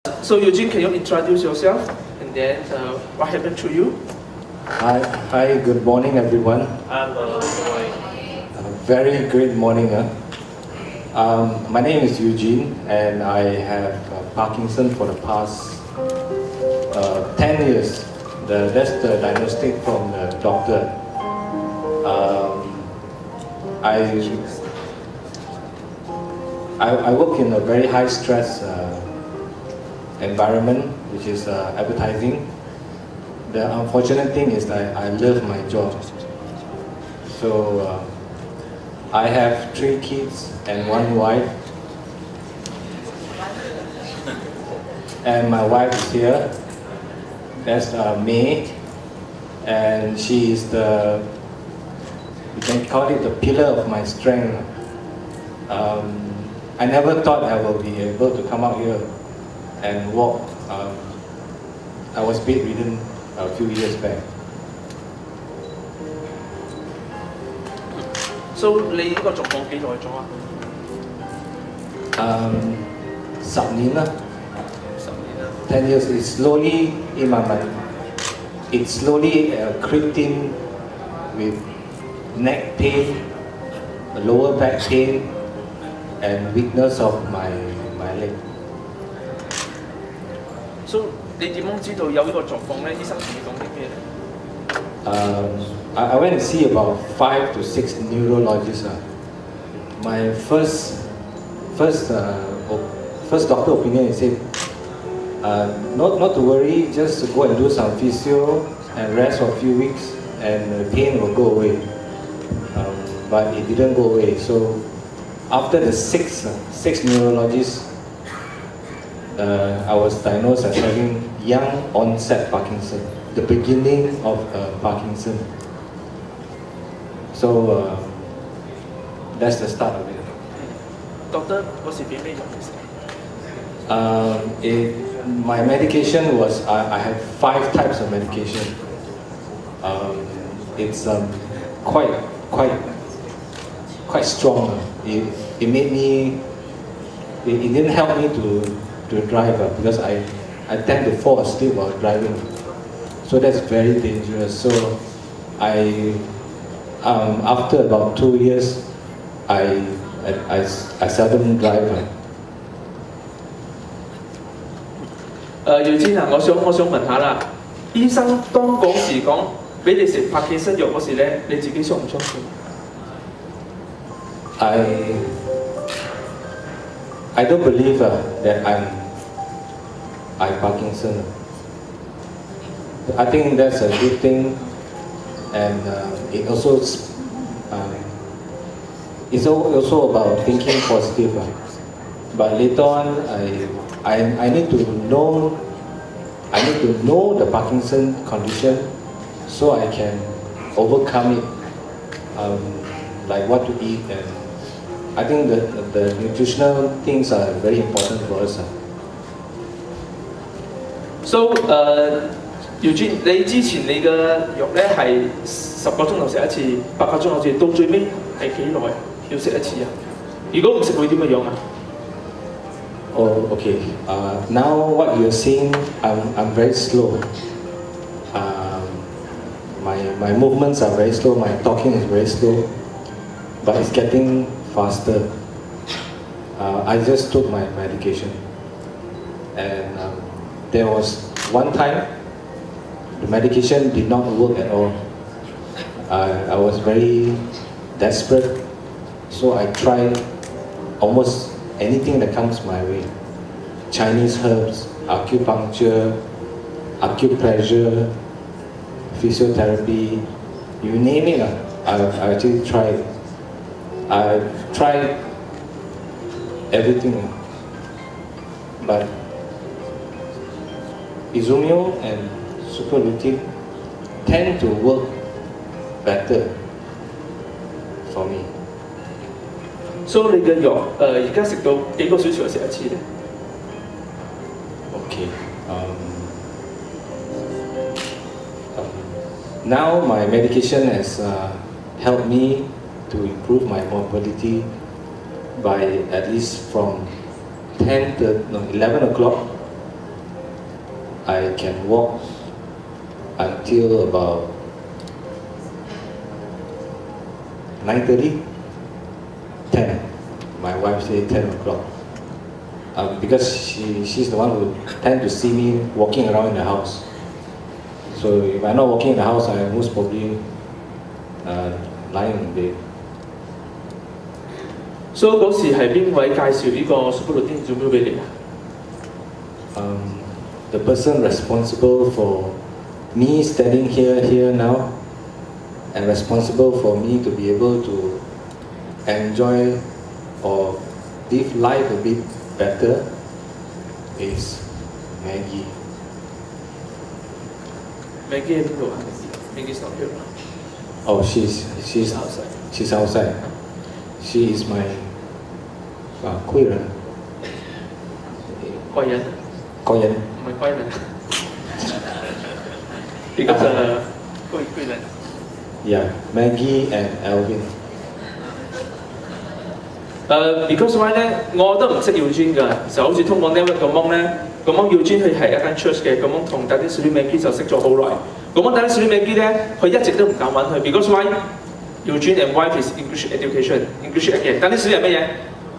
So Eugene, can you introduce yourself and then what happened to you? Hi, good morning everyone. Hello. A very great morning. My name is Eugene and I have Parkinson for the past 10 years. That's the diagnostic from the doctor. I work in a very high stress environment, which is advertising. The unfortunate thing is that I love my job. So I have 3 kids and 1 wife. And my wife is here. That's May. And she is the, you can call it the pillar of my strength. I never thought I will be able to come out here and walk. I was bedridden a few years back. So 你呢個狀況幾耐咗啊？10 年啦。10年啦。10 years. It slowly in my mind. It slowly crept in with neck pain, lower back pain, and weakness of my leg. So 你點樣知道有呢個狀況咧？醫生同你講啲咩咧？I went to see about 5 to 6 neurologists. My first doctor opinion is said, not to worry, just go and do some physio and rest for a few weeks, and the pain will go away. But it didn't go away. So after the six neurologists, I was diagnosed as having young onset Parkinson, the beginning of Parkinson. So that's the start of it. Doctor 嗰時俾咩藥其實？My medication was, I have 5 types of medication. It's quite strong. It made me, it didn't help me to drive because I tend to fall asleep while driving. So that's very dangerous. So after about 2 years, I seldom drive. Eugene 啊，我想問下啦，醫生當嗰時講俾你食帕金森藥嗰時咧，你自己相唔相信？ I don't believe that I'm Parkinson. I think that's a good thing, and it also it's also about thinking positive. But later on, I need to know the Parkinson condition so I can overcome it. Like what to eat, and I think that the nutritional things are very important for us. So Eugene， 你之前你嘅藥咧係10個鐘頭食一次，8個鐘頭食，到最尾係幾耐要食一次啊？如果唔食會點嘅樣啊？ Oh, okay. Now what you're seeing, I'm very slow. My movements are very slow. My talking is very slow, but it's getting faster. I just took my medication, and there was one time the medication did not work at all. I was very desperate, so I tried almost anything that comes my way. Chinese herbs, acupuncture, acupressure, physiotherapy, you name it, I actually tried. I tried everything, but Izumio and Super Lutein tend to work better for me. So 你嘅藥而家食到幾個小時就食一次咧？ Okay. Now my medication has helped me to improve my mobility by at least from 11 o'clock I can walk until about 9:30, 10. My wife said 10 o'clock. Because she's the one who tend to see me walking around in the house. So if I'm not walking in the house, I most probably lying in bed. So 嗰時係邊位介紹呢個 Super Lutein Izumio 俾你啊？ The person responsible for me standing here now, and responsible for me to be able to enjoy or live life a bit better is Maggie. Maggie 喺邊度啊 ？Maggie's not here. Oh, she's outside. She's outside. She is my 貴人。貴人。貴人。唔係貴人。Because 貴人。Yeah, Maggie and Alvin. Because why 咧？我都唔識要專㗎，就好似通過 network 咁樣咧，咁樣要專佢係一間 church 嘅，咁樣同大啲小啲 Maggie 就識咗好耐。咁樣大啲小啲 Maggie 咧，佢一直都唔敢揾佢 ，because why？ Eugene and wife is English education, English again。但啲小人乜嘢？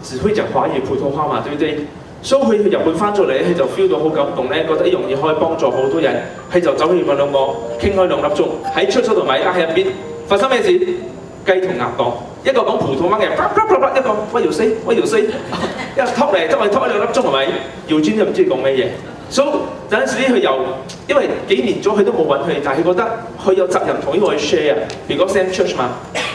只會講華語普通話嘛，對唔對？所以佢日本翻咗嚟，佢就 feel 到好感動咧，覺得容易可以幫助好多人，佢就走去揾兩個傾開2粒鐘，喺 church 度咪喺入邊發生咩事？雞同鴨講，一個講普通話嘅，一個我要死，一個拖嚟拖去拖2粒鐘係咪？Eugene都唔知講咩嘢。所以有陣時佢又因為幾年咗佢都冇揾佢，但係佢覺得佢有責任同呢個去 share， 如果 send church 嘛，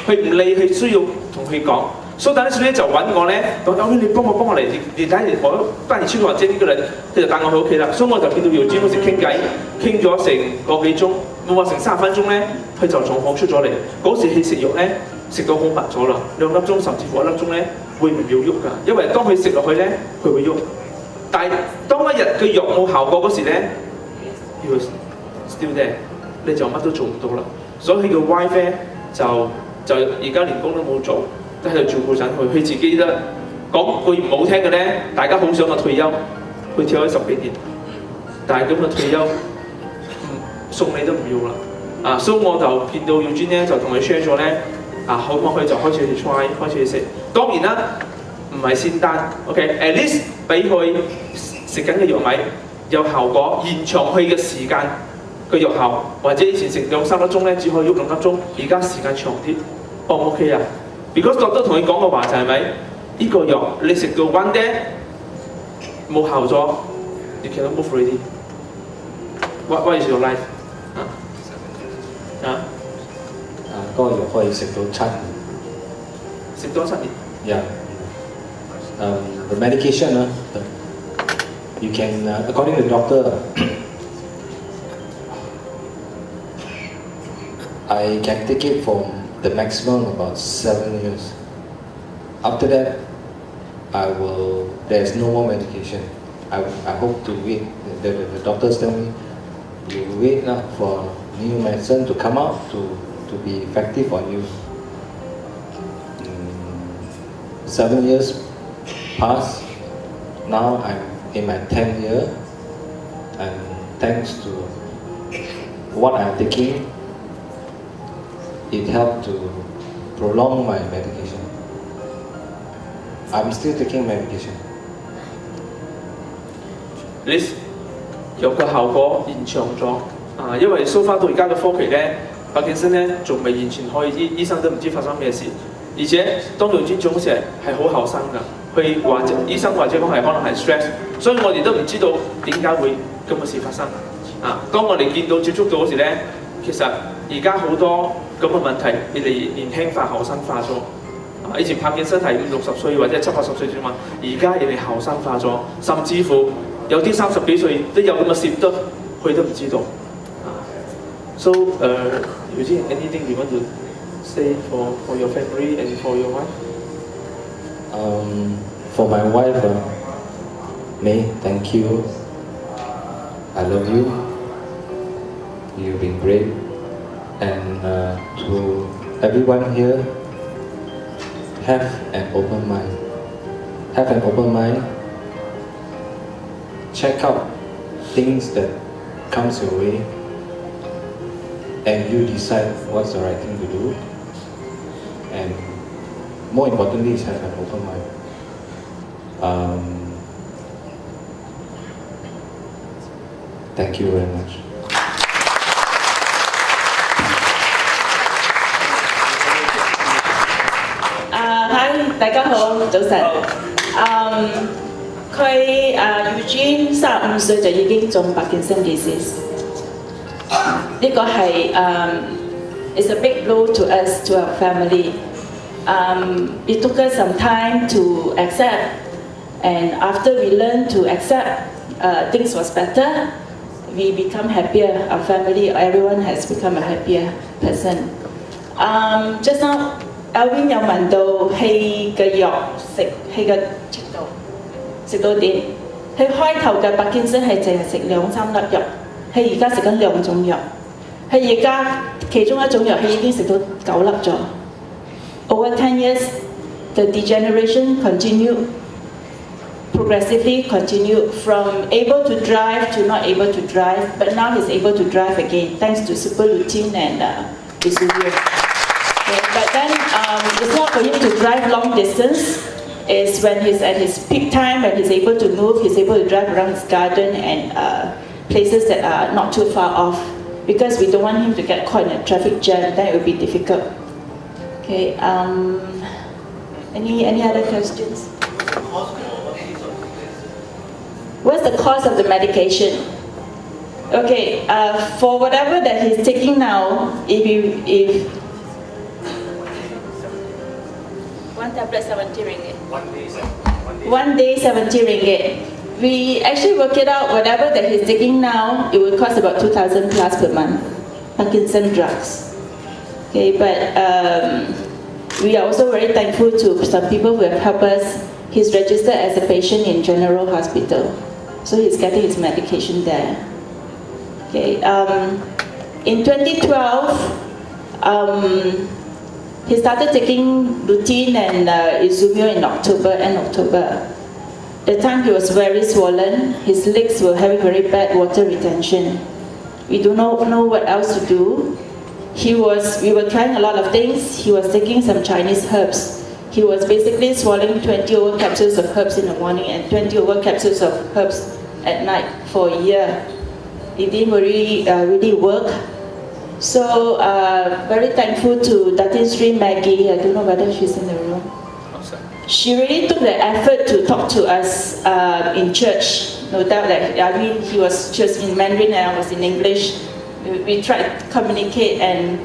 佢唔理佢需要同佢講，所以有陣時咧就揾我咧，講你幫我嚟，你睇我幫你簽個或者呢個人，佢就帶我去屋企啦，所以我就見到姚專嗰時傾偈，傾咗成個幾鐘，冇話成30分鐘咧，佢就狀況出咗嚟。嗰時佢食肉咧食到好密咗啦，2粒鐘甚至乎1粒鐘咧會唔要喐㗎，因為當佢食落去咧佢會喐。但係當一日佢藥冇效果嗰時咧 ，he was still there， 你就乜都做唔到啦。所以佢個 wife 咧就而家連工都冇做，都喺度照顧緊佢。佢自己咧講句唔好聽嘅咧，大家好想我退休，佢跳咗10幾年，但係咁嘅退休，送你都唔要啦。所以我就見到 Eugene 咧就同佢 share 咗咧，好講佢就開始去 try， 開始去食。當然啦。唔係仙丹 ，OK，at least 俾佢食緊嘅藥米有效果，延長佢嘅時間嘅藥效，或者以前食2-3粒鐘咧，只可以喐2粒鐘，而家時間長啲 ，O 唔 OK 啊 ？Because doctor同佢講嘅話就係咪？呢個藥你食到 one day 冇效咗 ，you cannot move already。What is your life？ 嗰個藥可以食到7年。食多7年。Yeah. The medication, you can, according to the doctor, I can take it for the maximum about 7 years. After that, there's no more medication. I hope to wait. The doctors tell me, you wait for new medicine to come out to be effective on you. 7 years past, now I'm in my 10th year, and thanks to what I'm taking, it helped to prolong my medication. I'm still taking medication. This 有個效果延長咗因為 so far 到而家嘅科技咧，白健身咧仲未完全可以醫生都唔知發生咩事，而且當用專種嗰時係好後生㗎。佢或者醫生或者講係可能係 stress， 所以我哋都唔知道點解會咁嘅事發生。當我哋見到接觸到嗰時咧，其實而家好多咁嘅問題，你哋年輕化、後生化咗。以前拍健身係50-60歲或者70-80歲啫嘛，而家人哋後生化咗，甚至乎有啲30幾歲都有咁嘅事都佢都唔知道。So, Eugene, anything you want to say for your family and for your wife? For my wife, May, thank you. I love you. You've been great. And to everyone here, have an open mind. Have an open mind. Check out things that comes your way and you decide what's the right thing to do, and more importantly is have an open mind. Thank you very much. Hi， 大家好，早晨。佢Eugene 35歲就已經中 Parkinson's disease。呢個係it's a big blow to us, to our family. It took us some time to accept, and after we learned to accept, things was better. We become happier. Our family, everyone has become a happier person. Just now, Alvin 有問到氣嘅藥食氣嘅程度食到點？佢開頭嘅白堅生係淨係食2-3粒藥，佢而家食緊2種藥。佢而家其中一種藥佢已經食到9粒咗。Over 10 years, the degeneration continued, progressively continued from able to drive to not able to drive, but now he's able to drive again thanks to super Lutein and Izumio. Okay, but then it's not for him to drive long distance. It's when he's at his peak time, when he's able to move, he's able to drive around his garden and places that are not too far off. Because we don't want him to get caught in a traffic jam, then it will be difficult. Okay. Any other questions? What's the cost of the medication? Okay. For whatever that he's taking now, if one tablet 70 ringgit. 1 day 70 ringgit. We actually work it out, whatever that he's taking now, it will cost about 2,000 plus per month, Parkinson drugs. Okay, but we are also very thankful to some people who have helped us. He's registered as a patient in General Hospital, so he's getting his medication there. Okay, in 2012, he started taking Lutein and Izumio in end October. At the time he was very swollen, his legs were having very bad water retention. We do not know what else to do. We were trying a lot of things. He was taking some Chinese herbs. He was basically swallowing 20 over capsules of herbs in the morning and 20 over capsules of herbs at night for a year. It didn't really work. So very thankful to Datin Sri Maggie. I don't know whether she's in the room. She really took the effort to talk to us in church. No doubt that, I mean, he was just in Mandarin and I was in English. We tried to communicate and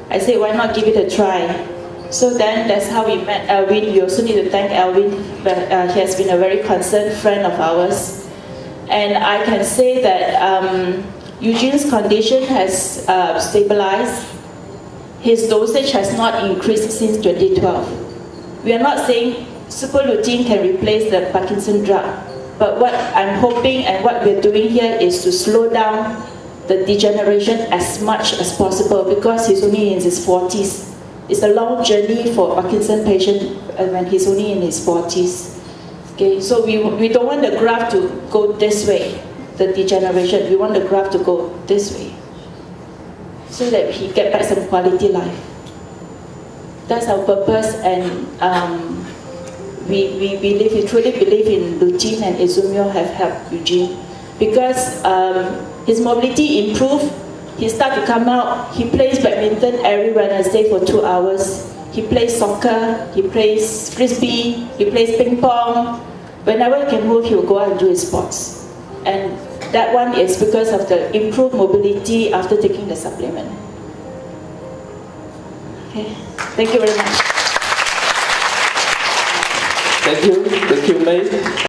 I said, why not give it a try? So then that's how we met Alvin. We also need to thank Alvin, but he has been a very concerned friend of ours. And I can say that Eugene's condition has stabilized. His dosage has not increased since 2012. We are not saying super Lutein can replace the Parkinson drug, but what I'm hoping and what we're doing here is to slow down the degeneration as much as possible because he's only in his 40s. It's a long journey for a Parkinson patient when he's only in his 40s. Okay, so we don't want the graph to go this way, the degeneration. We want the graph to go this way so that he get back some quality life. That's our purpose, and we truly believe in Lutein and Izumio have helped Eugene because his mobility improved. He started to come out. He plays badminton every Wednesday for 2 hours. He plays soccer. He plays frisbee. He plays ping pong. Whenever he can move, he will go out and do his sports. And that one is because of the improved mobility after taking the supplement. Okay. Thank you very much. Thank you, May.